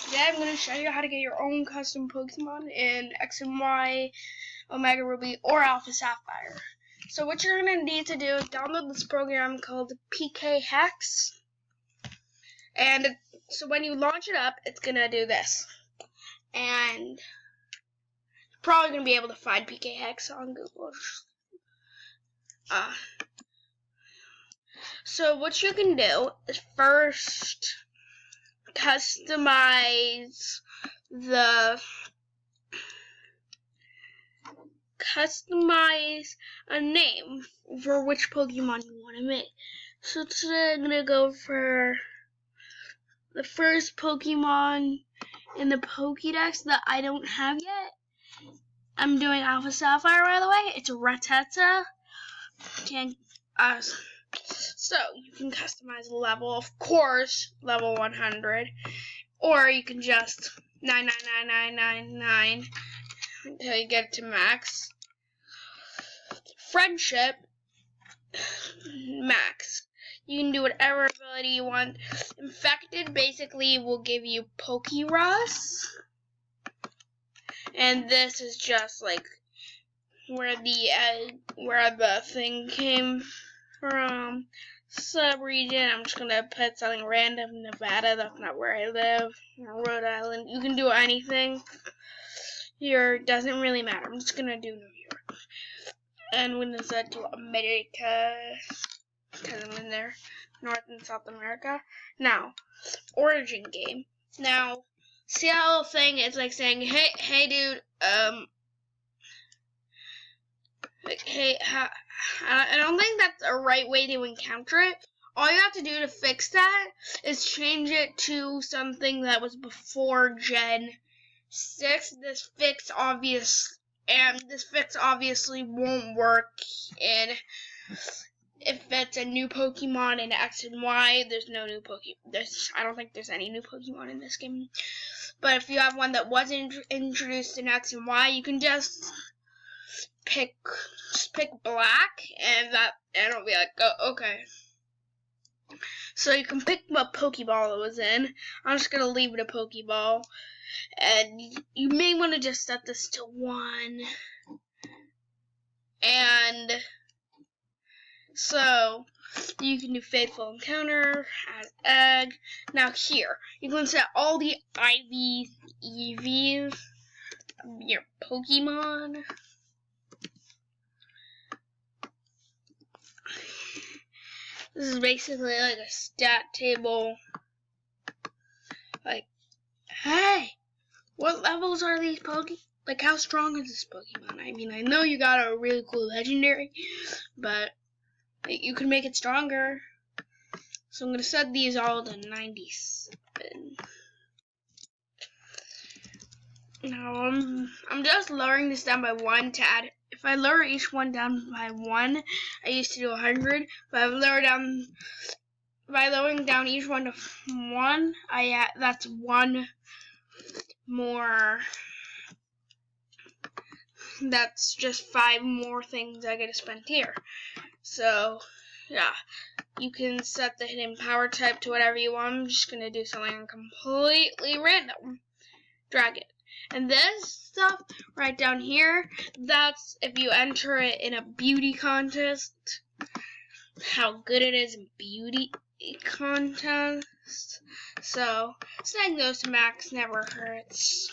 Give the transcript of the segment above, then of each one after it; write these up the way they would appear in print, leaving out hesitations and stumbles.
Today I'm going to show you how to get your own custom Pokemon in X and Y, Omega Ruby, or Alpha Sapphire. So what you're going to need to do is download this program called PK Hex. And so when you launch it up, it's going to do this. And you're probably going to be able to find PK Hex on Google. So what you can do is first customize a name for which Pokemon you want to make. So today I'm gonna go for the first Pokemon in the Pokédex that I don't have yet. I'm doing Alpha Sapphire, by the way. It's Rattata. So you can customize the level, of course, level 100, or you can just 99999 until you get to max. Friendship, max. You can do whatever ability you want. Infected basically will give you Pokerus, and this is just like where the thing came from. Sub-region, I'm just gonna put something random. Nevada, that's not where I live. Rhode Island, you can do anything here, doesn't really matter. I'm just gonna do New York. And when is that to America? Because I'm in there, North and South America. Now, origin game. Now, see how the thing is like saying, hey dude, I don't think that's a right way to encounter it. All you have to do to fix that is change it to something that was before Gen 6. This fix obviously won't work if it's a new Pokemon in X and Y. There's no new Pokemon. I don't think there's any new Pokemon in this game. But if you have one that wasn't introduced in X and Y, you can just pick black, and it'll be like, oh, okay. So you can pick what Pokeball it was in. I'm just gonna leave it a Pokeball, and you may want to just set this to 1. And so you can do Faithful Encounter, add egg. Now here, you can set all the EVs of your Pokemon. This is basically like a stat table. Like, hey, what levels are these Pokemon? Like, how strong is this Pokemon? I mean, I know you got a really cool legendary, but you can make it stronger. So I'm going to set these all to 97. Now, I'm just lowering this down by 1 to add. If I lower each one down by 1, I used to do 100. But by lowering down each one to 1, that's 1 more. That's just 5 more things I get to spend here. So, yeah, you can set the hidden power type to whatever you want. I'm just gonna do something completely random. Drag it. And this stuff right down here, that's if you enter it in a beauty contest, how good it is in beauty contests. So, setting those to max never hurts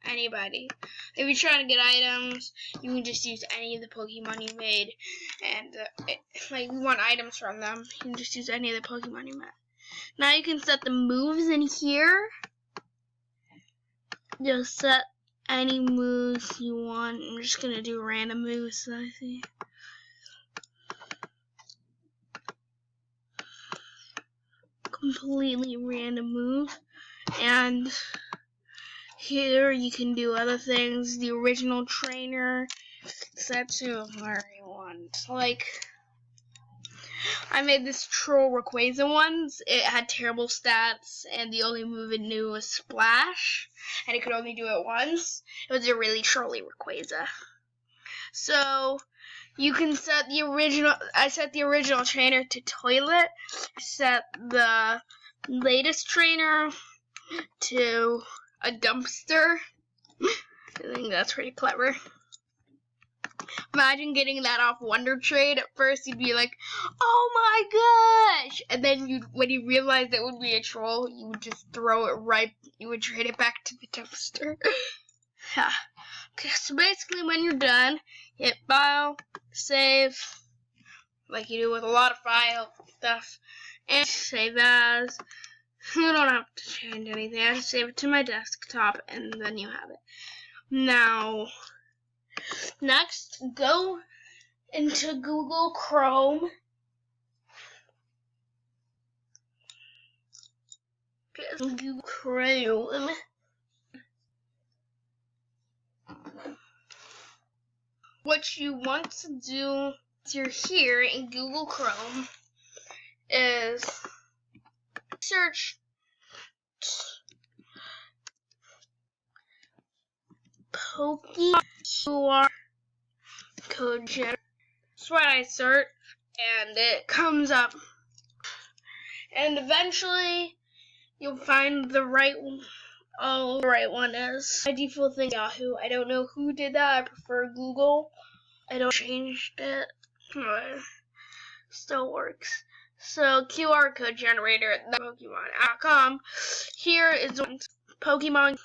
anybody. If you're trying to get items, you can just use any of the Pokemon you made. And, like, you want items from them, you can just use any of the Pokemon you made. Now you can set the moves in here. Just set any moves you want. I'm just gonna do random moves that I see. Completely random move. And here you can do other things. The original trainer set to where you want. Like, I made this Troll Rayquaza once. It had terrible stats, and the only move it knew was Splash, and it could only do it once. It was a really trolly Rayquaza. So you can set the original. I set the original trainer to Toilet. I set the latest trainer to a dumpster. I think that's pretty clever. Imagine getting that off Wonder Trade. At first, you'd be like, "Oh my gosh!" And then when you realized it would be a troll, you would just throw it right. You would trade it back to the dumpster. Yeah. Okay, so basically, when you're done, hit File, Save, like you do with a lot of file stuff, and save as. You don't have to change anything. I just save it to my desktop, and then you have it. Now, next, go into Google Chrome. Google Chrome. What you want to do once you're here in Google Chrome is search Pokemon QR code generator. That's what I search, and it comes up. And eventually, you'll find the right one. Oh, the right one is my default thing, Yahoo. I don't know who did that. I prefer Google. I don't changed it. Still works. So QR code generator at Pokemon.com. Here is Pokemon.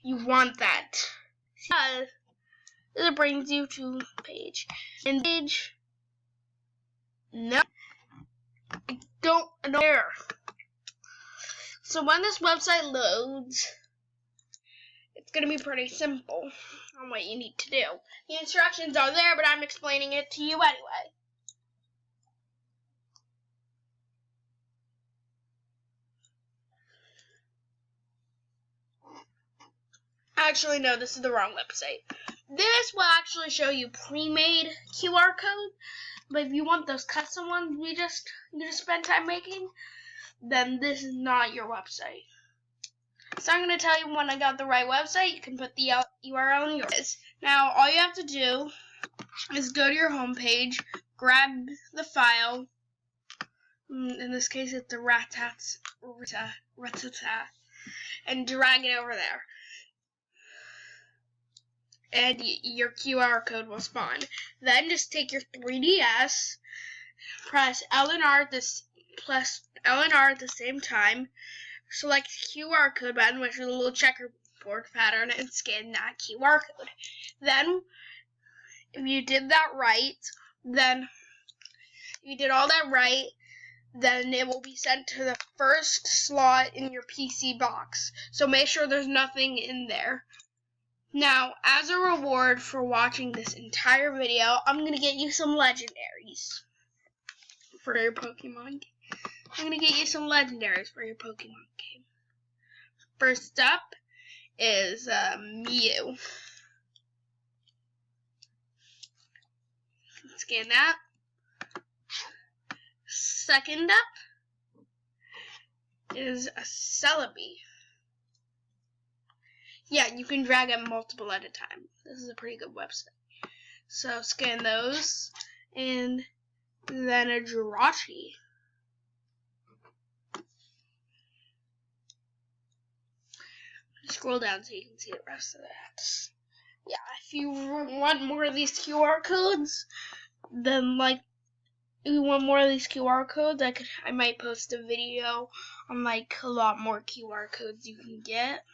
You want that. It brings you to the page. And page. No. I don't care. So when this website loads, it's going to be pretty simple on what you need to do. The instructions are there, but I'm explaining it to you anyway. Actually, no, this is the wrong website. This will actually show you pre-made QR code, but if you want those custom ones you just spend time making, then this is not your website. So I'm going to tell you when I got the right website. You can put the URL in yours. Now, all you have to do is go to your home page, grab the file. In this case, it's the Ratata, and drag it over there. And your QR code will spawn. Then just take your 3DS, press L and R at the same time, select QR code button, which is a little checkerboard pattern, and scan that QR code. Then, if you did that right, then it will be sent to the first slot in your PC box. So make sure there's nothing in there. Now, as a reward for watching this entire video, I'm going to get you some legendaries for your Pokemon game. First up is Mew. Scan that. Second up is a Celebi. Yeah, you can drag it multiple at a time. This is a pretty good website. So scan those, and then a Jirachi. Scroll down so you can see the rest of that. Yeah, if you want more of these QR codes, then I might post a video on a lot more QR codes you can get.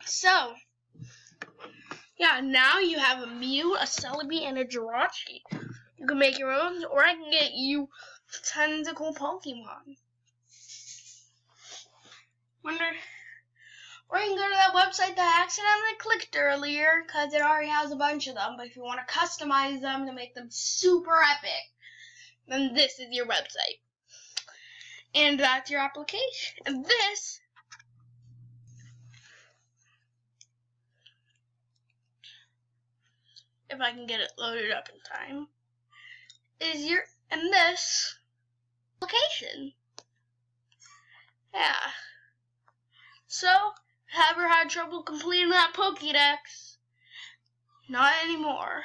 So, yeah, now you have a Mew, a Celebi, and a Jirachi. You can make your own, or I can get you tons of cool Pokemon. Or you can go to that website that I accidentally clicked earlier, because it already has a bunch of them. But if you want to customize them to make them super epic, then this is your website. And that's your application. And this if I can get it loaded up in time, is this application. Yeah. So, ever had trouble completing that Pokédex? Not anymore.